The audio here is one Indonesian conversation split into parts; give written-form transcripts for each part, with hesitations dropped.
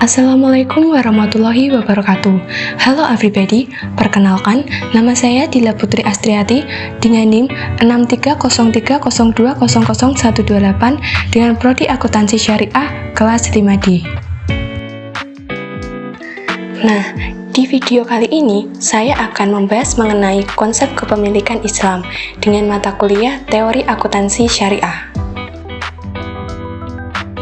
Assalamualaikum warahmatullahi wabarakatuh. Halo everybody, perkenalkan nama saya Dila Putri Astriati dengan NIM 630302000128 dengan prodi akuntansi syariah kelas 5D. Nah, di video kali ini saya akan membahas mengenai konsep kepemilikan Islam dengan mata kuliah teori akuntansi syariah.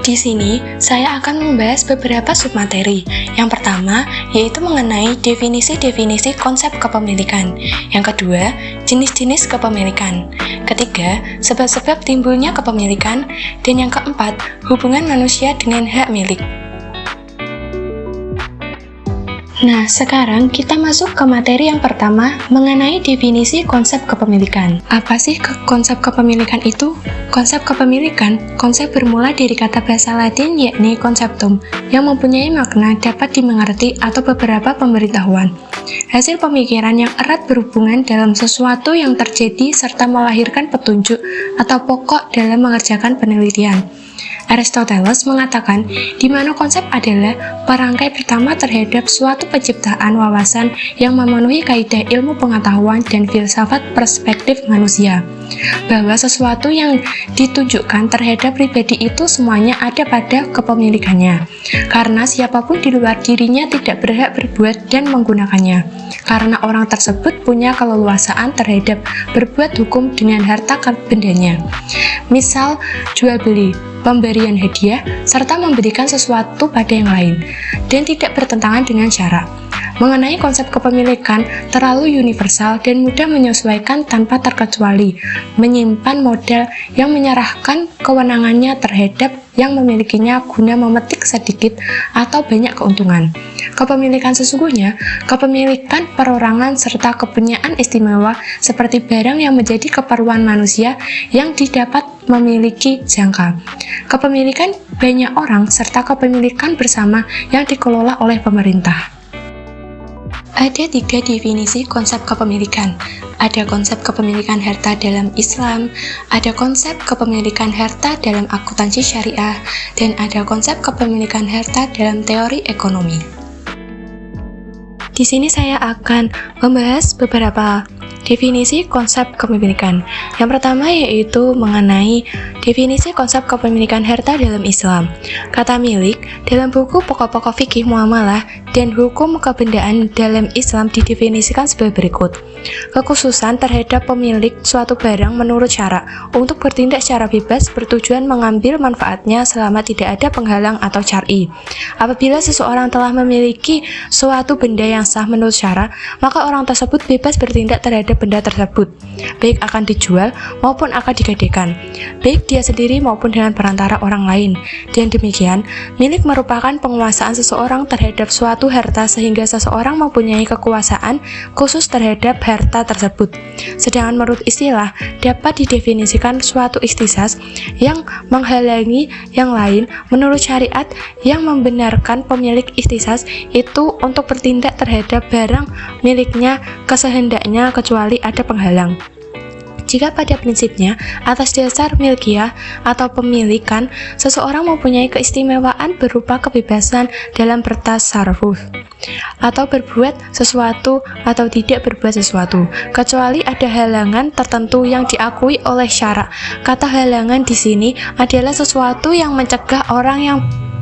Di sini, saya akan membahas beberapa submateri. Yang pertama, yaitu mengenai definisi-definisi konsep kepemilikan. Yang kedua, jenis-jenis kepemilikan. Ketiga, sebab-sebab timbulnya kepemilikan. Dan yang keempat, hubungan manusia dengan hak milik. Nah, sekarang kita masuk ke materi yang pertama mengenai definisi konsep kepemilikan. Apa sih konsep kepemilikan itu? Konsep kepemilikan, konsep bermula dari kata bahasa Latin yakni conceptum, yang mempunyai makna dapat dimengerti atau beberapa pemberitahuan. Hasil pemikiran yang erat berhubungan dalam sesuatu yang terjadi serta melahirkan petunjuk atau pokok dalam mengerjakan penelitian. Aristoteles mengatakan di mana konsep adalah perangkai pertama terhadap suatu penciptaan wawasan yang memenuhi kaidah ilmu pengetahuan dan filsafat perspektif manusia, bahwa sesuatu yang ditunjukkan terhadap pribadi itu semuanya ada pada kepemilikannya, karena siapapun di luar dirinya tidak berhak berbuat dan menggunakannya, karena orang tersebut punya keleluasaan terhadap berbuat hukum dengan harta bendanya. Misal, jual beli, pemberian hadiah, serta memberikan sesuatu pada yang lain, dan tidak bertentangan dengan syarak. Mengenai konsep kepemilikan terlalu universal dan mudah menyesuaikan tanpa terkecuali, menyimpan model yang menyerahkan kewenangannya terhadap yang memilikinya guna memetik sedikit atau banyak keuntungan. Kepemilikan sesungguhnya, kepemilikan perorangan serta kepunyaan istimewa seperti barang yang menjadi keperluan manusia yang didapat memiliki jangka. Kepemilikan banyak orang serta kepemilikan bersama yang dikelola oleh pemerintah. Ada 3 definisi konsep kepemilikan. Ada konsep kepemilikan harta dalam Islam, ada konsep kepemilikan harta dalam akuntansi syariah, dan ada konsep kepemilikan harta dalam teori ekonomi. Di sini saya akan membahas beberapa definisi konsep kepemilikan. Yang pertama yaitu mengenai definisi konsep kepemilikan harta dalam Islam. Kata milik dalam buku pokok-pokok fikih muamalah dan hukum kebendaan dalam Islam didefinisikan sebagai berikut. Kekhususan terhadap pemilik suatu barang menurut syarak untuk bertindak secara bebas bertujuan mengambil manfaatnya selama tidak ada penghalang atau syar'i. Apabila seseorang telah memiliki suatu benda yang sah menurut syarak, maka orang tersebut bebas bertindak terhadap benda tersebut, baik akan dijual maupun akan digadaikan, baik dia sendiri maupun dengan perantara orang lain. Dan demikian, milik merupakan penguasaan seseorang terhadap suatu harta sehingga seseorang mempunyai kekuasaan khusus terhadap harta tersebut. Sedangkan menurut istilah, dapat didefinisikan suatu ikhtisas yang menghalangi yang lain menurut syariat yang membenarkan pemilik ikhtisas itu untuk bertindak terhadap barang miliknya kesehendaknya kecuali ada penghalang. Jika pada prinsipnya, atas dasar milkiyah atau pemilikan, seseorang mempunyai keistimewaan berupa kebebasan dalam bertasarruf, atau berbuat sesuatu atau tidak berbuat sesuatu, kecuali ada halangan tertentu yang diakui oleh syarak. Kata halangan di sini adalah sesuatu yang mencegah orang yang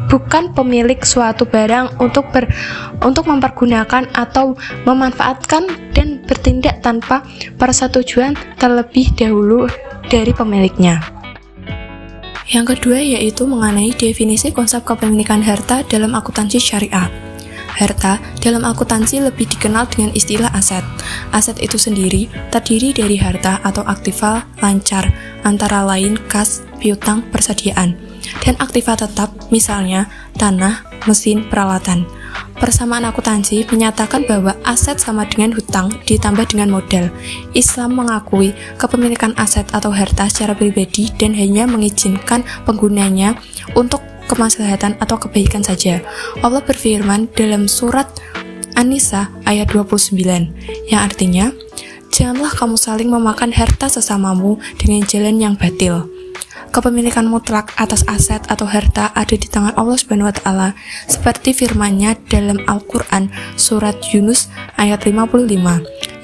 bukan pemilik suatu barang untuk mempergunakan atau memanfaatkan dan bertindak tanpa persetujuan terlebih dahulu dari pemiliknya. Yang kedua yaitu mengenai definisi konsep kepemilikan harta dalam akuntansi syariah. Harta dalam akuntansi lebih dikenal dengan istilah aset. Aset itu sendiri terdiri dari harta atau aktiva lancar, antara lain kas, piutang, persediaan, dan aktiva tetap, misalnya tanah, mesin, peralatan. Persamaan akuntansi menyatakan bahwa aset sama dengan hutang ditambah dengan modal. Islam mengakui kepemilikan aset atau harta secara pribadi dan hanya mengizinkan penggunanya untuk kemaslahatan atau kebaikan saja. Allah berfirman dalam surat An-Nisa ayat 29, yang artinya, janganlah kamu saling memakan harta sesamamu dengan jalan yang batil. Kepemilikan mutlak atas aset atau harta ada di tangan Allah Subhanahu wa taala, seperti firman-Nya dalam Al-Qur'an surat Yunus ayat 55,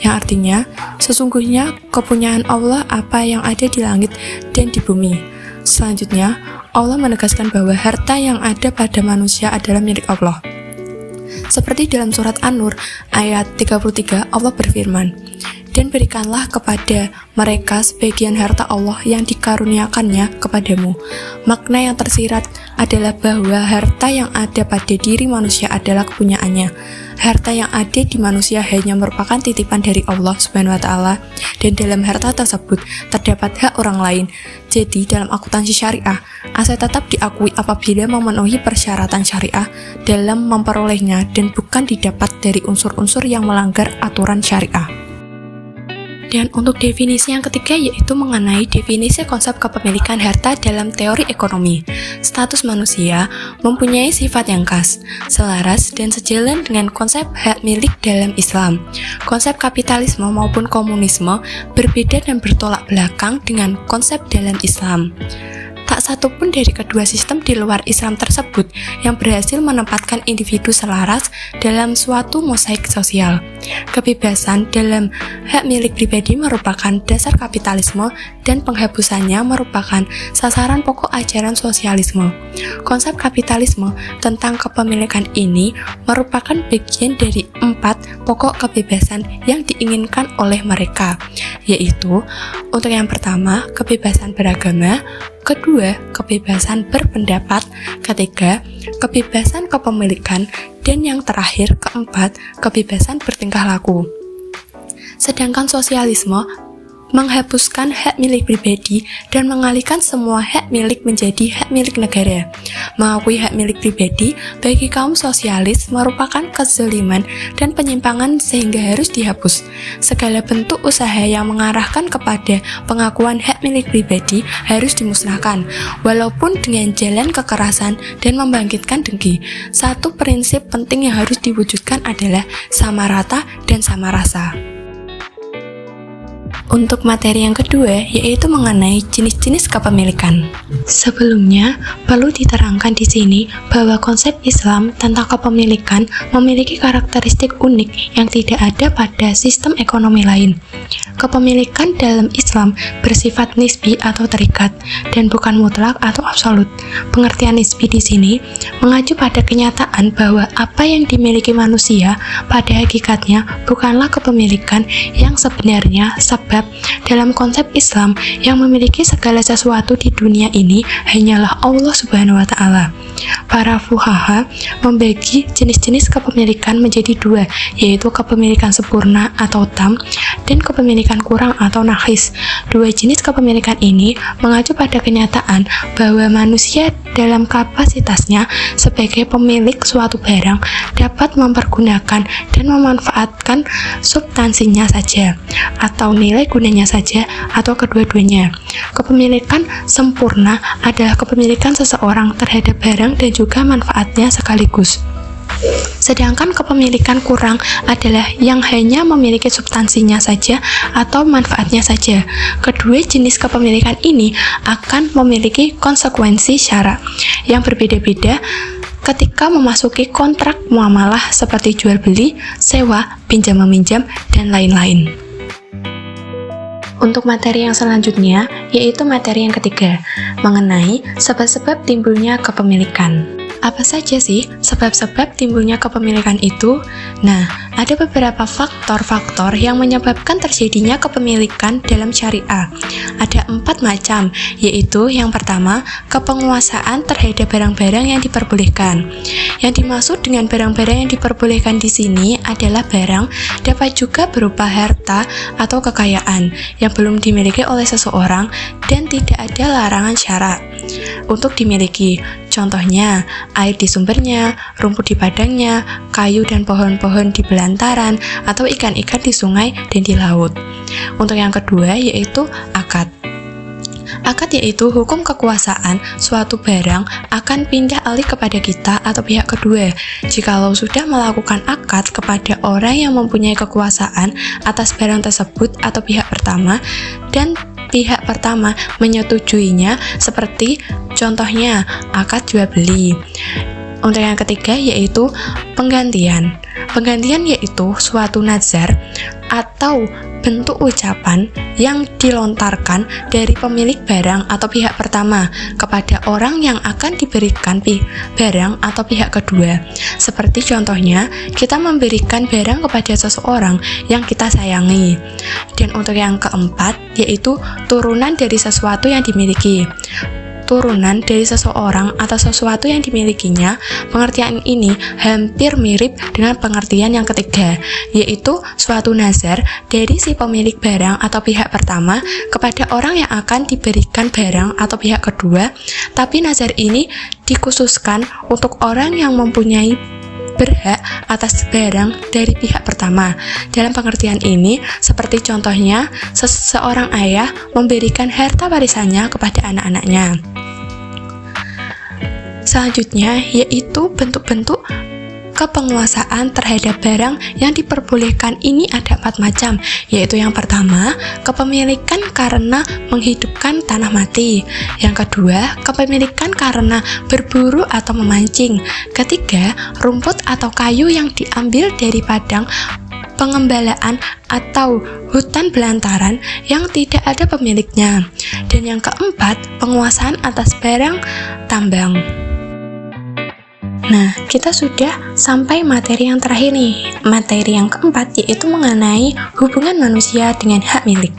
yang artinya, sesungguhnya kepunyaan Allah apa yang ada di langit dan di bumi. Selanjutnya, Allah menegaskan bahwa harta yang ada pada manusia adalah milik Allah. Seperti dalam surat An-Nur ayat 33, Allah berfirman, dan berikanlah kepada mereka sebagian harta Allah yang dikaruniakannya kepadamu. Makna yang tersirat adalah bahwa harta yang ada pada diri manusia adalah kepunyaannya. Harta yang ada di manusia hanya merupakan titipan dari Allah Subhanahu wa taala, dan dalam harta tersebut terdapat hak orang lain. Jadi dalam akuntansi syariah, aset tetap diakui apabila memenuhi persyaratan syariah dalam memperolehnya dan bukan didapat dari unsur-unsur yang melanggar aturan syariah. Dan untuk definisi yang ketiga yaitu mengenai definisi konsep kepemilikan harta dalam teori ekonomi. Status manusia mempunyai sifat yang khas, selaras dan sejalan dengan konsep hak milik dalam Islam. Konsep kapitalisme maupun komunisme berbeda dan bertolak belakang dengan konsep dalam Islam. Tak satu pun dari kedua sistem di luar Islam tersebut yang berhasil menempatkan individu selaras dalam suatu mosaik sosial. Kebebasan dalam hak milik pribadi merupakan dasar kapitalisme dan penghapusannya merupakan sasaran pokok ajaran sosialisme. Konsep kapitalisme tentang kepemilikan ini merupakan bagian dari 4 pokok kebebasan yang diinginkan oleh mereka, yaitu untuk yang pertama, kebebasan beragama, kedua, kebebasan berpendapat, ketiga, kebebasan kepemilikan, dan yang terakhir, keempat, kebebasan bertingkah laku. Sedangkan sosialisme menghapuskan hak milik pribadi dan mengalihkan semua hak milik menjadi hak milik negara. Mengakui hak milik pribadi bagi kaum sosialis merupakan kezaliman dan penyimpangan sehingga harus dihapus. Segala bentuk usaha yang mengarahkan kepada pengakuan hak milik pribadi harus dimusnahkan, walaupun dengan jalan kekerasan dan membangkitkan dengki. Satu prinsip penting yang harus diwujudkan adalah sama rata dan sama rasa. Untuk materi yang kedua, yaitu mengenai jenis-jenis kepemilikan. Sebelumnya, perlu diterangkan di sini bahwa konsep Islam tentang kepemilikan memiliki karakteristik unik yang tidak ada pada sistem ekonomi lain. Kepemilikan dalam Islam bersifat nisbi atau terikat dan bukan mutlak atau absolut. Pengertian nisbi di sini mengacu pada kenyataan bahwa apa yang dimiliki manusia pada hakikatnya bukanlah kepemilikan yang sebenarnya, sebab dalam konsep Islam yang memiliki segala sesuatu di dunia ini hanyalah Allah Subhanahu wa taala. Para fuqaha membagi jenis-jenis kepemilikan menjadi 2, yaitu kepemilikan sempurna atau tam dan kepemilikan kurang atau naqis. 2 jenis kepemilikan ini mengacu pada kenyataan bahwa manusia dalam kapasitasnya sebagai pemilik suatu barang dapat mempergunakan dan memanfaatkan substansinya saja atau nilai gunanya saja atau kedua-duanya. Kepemilikan sempurna adalah kepemilikan seseorang terhadap barang dan juga manfaatnya sekaligus. Sedangkan kepemilikan kurang adalah yang hanya memiliki substansinya saja atau manfaatnya saja. Kedua jenis kepemilikan ini akan memiliki konsekuensi syara yang berbeda-beda ketika memasuki kontrak muamalah seperti jual beli, sewa, pinjam meminjam, dan lain-lain. Untuk materi yang selanjutnya, yaitu materi yang ketiga, mengenai sebab-sebab timbulnya kepemilikan. Apa saja sih sebab-sebab timbulnya kepemilikan itu? Nah, ada beberapa faktor-faktor yang menyebabkan terjadinya kepemilikan dalam syariah. Ada 4 macam, yaitu yang pertama, kepenguasaan terhadap barang-barang yang diperbolehkan. Yang dimaksud dengan barang-barang yang diperbolehkan di sini adalah barang dapat juga berupa harta atau kekayaan yang belum dimiliki oleh seseorang dan tidak ada larangan syarak untuk dimiliki. contohnya air di sumbernya, rumput di padangnya, kayu dan pohon-pohon di belantaran, atau ikan-ikan di sungai dan di laut. Untuk yang kedua yaitu akad. Akad yaitu hukum kekuasaan suatu barang akan pindah alih kepada kita atau pihak kedua. Jikalau sudah melakukan akad kepada orang yang mempunyai kekuasaan atas barang tersebut atau pihak pertama, dan pihak pertama menyetujuinya, seperti contohnya akad jual beli. Untuk yang ketiga yaitu penggantian. Penggantian yaitu suatu nazar atau bentuk ucapan yang dilontarkan dari pemilik barang atau pihak pertama kepada orang yang akan diberikan barang atau pihak kedua. Seperti contohnya, kita memberikan barang kepada seseorang yang kita sayangi. Dan untuk yang keempat yaitu turunan dari sesuatu yang dimiliki. Turunan dari seseorang atau sesuatu yang dimilikinya. Pengertian ini hampir mirip dengan pengertian yang ketiga, yaitu suatu nazar dari si pemilik barang atau pihak pertama kepada orang yang akan diberikan barang atau pihak kedua, tapi nazar ini dikhususkan untuk orang yang mempunyai berhak atas barang dari pihak pertama. Dalam pengertian ini, seperti contohnya, seseorang ayah memberikan harta warisannya kepada anak-anaknya. Selanjutnya yaitu bentuk-bentuk kepenguasaan terhadap barang yang diperbolehkan. Ini ada 4 macam, yaitu yang pertama, kepemilikan karena menghidupkan tanah mati. Yang kedua, kepemilikan karena berburu atau memancing. Ketiga, rumput atau kayu yang diambil dari padang pengembalaan atau hutan belantaran yang tidak ada pemiliknya. Dan yang keempat, penguasaan atas barang tambang. Nah, kita sudah sampai materi yang terakhir nih. Materi yang keempat yaitu mengenai hubungan manusia dengan hak milik.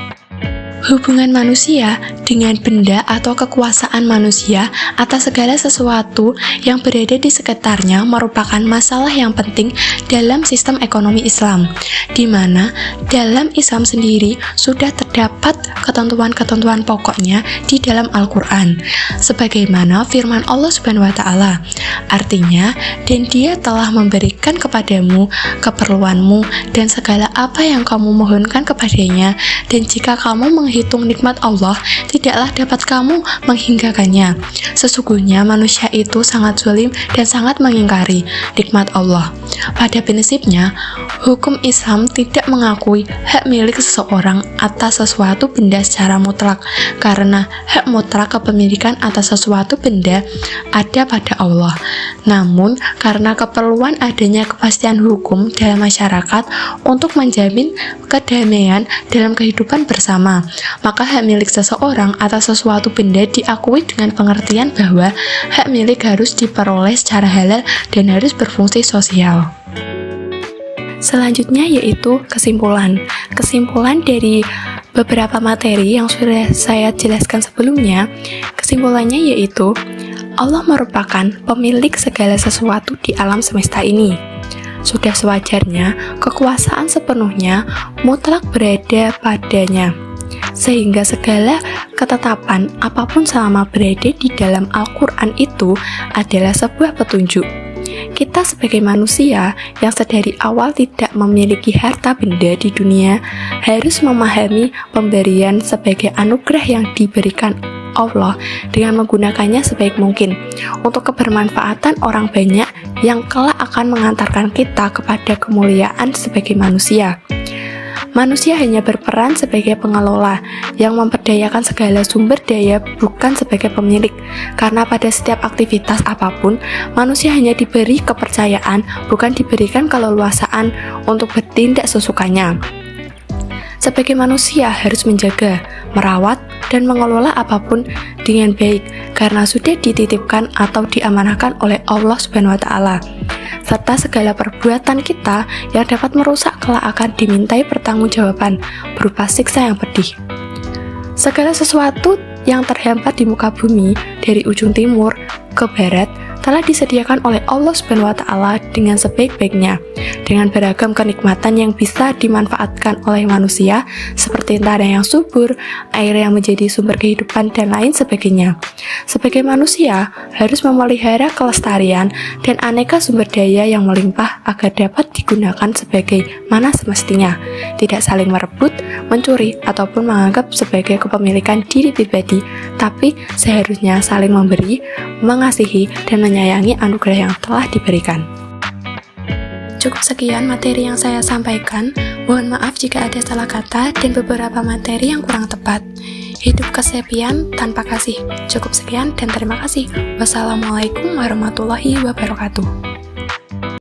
Hubungan manusia dengan benda atau kekuasaan manusia atas segala sesuatu yang berada di sekitarnya merupakan masalah yang penting dalam sistem ekonomi Islam, di mana dalam Islam sendiri sudah terdapat ketentuan-ketentuan pokoknya di dalam Al-Quran, sebagaimana firman Allah Subhanahu wa Ta'ala. Artinya, dan Dia telah memberikan kepadamu keperluanmu dan segala apa yang kamu mohonkan kepadanya, dan jika kamu menghitung nikmat Allah, tidaklah dapat kamu menghinggakannya. Sesungguhnya manusia itu sangat zalim dan sangat mengingkari nikmat Allah. Pada prinsipnya, hukum Islam tidak mengakui hak milik seseorang atas sesuatu benda secara mutlak, karena hak mutlak kepemilikan atas sesuatu benda ada pada Allah. Namun, karena keperluan adanya kepastian hukum dalam masyarakat untuk menjamin kedamaian dalam kehidupan bersama, maka hak milik seseorang atas sesuatu benda diakui dengan pengertian bahwa hak milik harus diperoleh secara halal dan harus berfungsi sosial. Selanjutnya yaitu kesimpulan. Kesimpulan dari beberapa materi yang sudah saya jelaskan sebelumnya, kesimpulannya yaitu Allah merupakan pemilik segala sesuatu di alam semesta ini. Sudah sewajarnya kekuasaan sepenuhnya mutlak berada padanya, sehingga segala ketetapan apapun selama berada di dalam Al-Quran itu adalah sebuah petunjuk. Kita sebagai manusia yang sedari awal tidak memiliki harta benda di dunia harus memahami pemberian sebagai anugerah yang diberikan Allah dengan menggunakannya sebaik mungkin untuk kebermanfaatan orang banyak yang kelak akan mengantarkan kita kepada kemuliaan sebagai manusia. Manusia hanya berperan sebagai pengelola yang memperdayakan segala sumber daya, bukan sebagai pemilik. Karena pada setiap aktivitas apapun, manusia hanya diberi kepercayaan, bukan diberikan keleluasaan untuk bertindak sesukanya. Sebagai manusia harus menjaga, merawat, dan mengelola apapun dengan baik karena sudah dititipkan atau diamanahkan oleh Allah Subhanahu wa Ta'ala. Serta segala perbuatan kita yang dapat merusak kelak akan dimintai pertanggungjawaban berupa siksa yang pedih. Segala sesuatu yang terhampat di muka bumi dari ujung timur ke barat telah disediakan oleh Allah Subhanahu wa Ta'ala dengan sebaik-baiknya, dengan beragam kenikmatan yang bisa dimanfaatkan oleh manusia, seperti tanah yang subur, air yang menjadi sumber kehidupan, dan lain sebagainya. Sebagai manusia, harus memelihara kelestarian dan aneka sumber daya yang melimpah agar dapat digunakan sebagaimana semestinya, tidak saling merebut, mencuri, ataupun menganggap sebagai kepemilikan diri pribadi, tapi seharusnya saling memberi, mengasihi, dan menyayangi anugerah yang telah diberikan. Cukup sekian materi yang saya sampaikan. Mohon maaf jika ada salah kata dan beberapa materi yang kurang tepat. Hidup kesepian tanpa kasih. Cukup sekian dan terima kasih. Wassalamualaikum warahmatullahi wabarakatuh.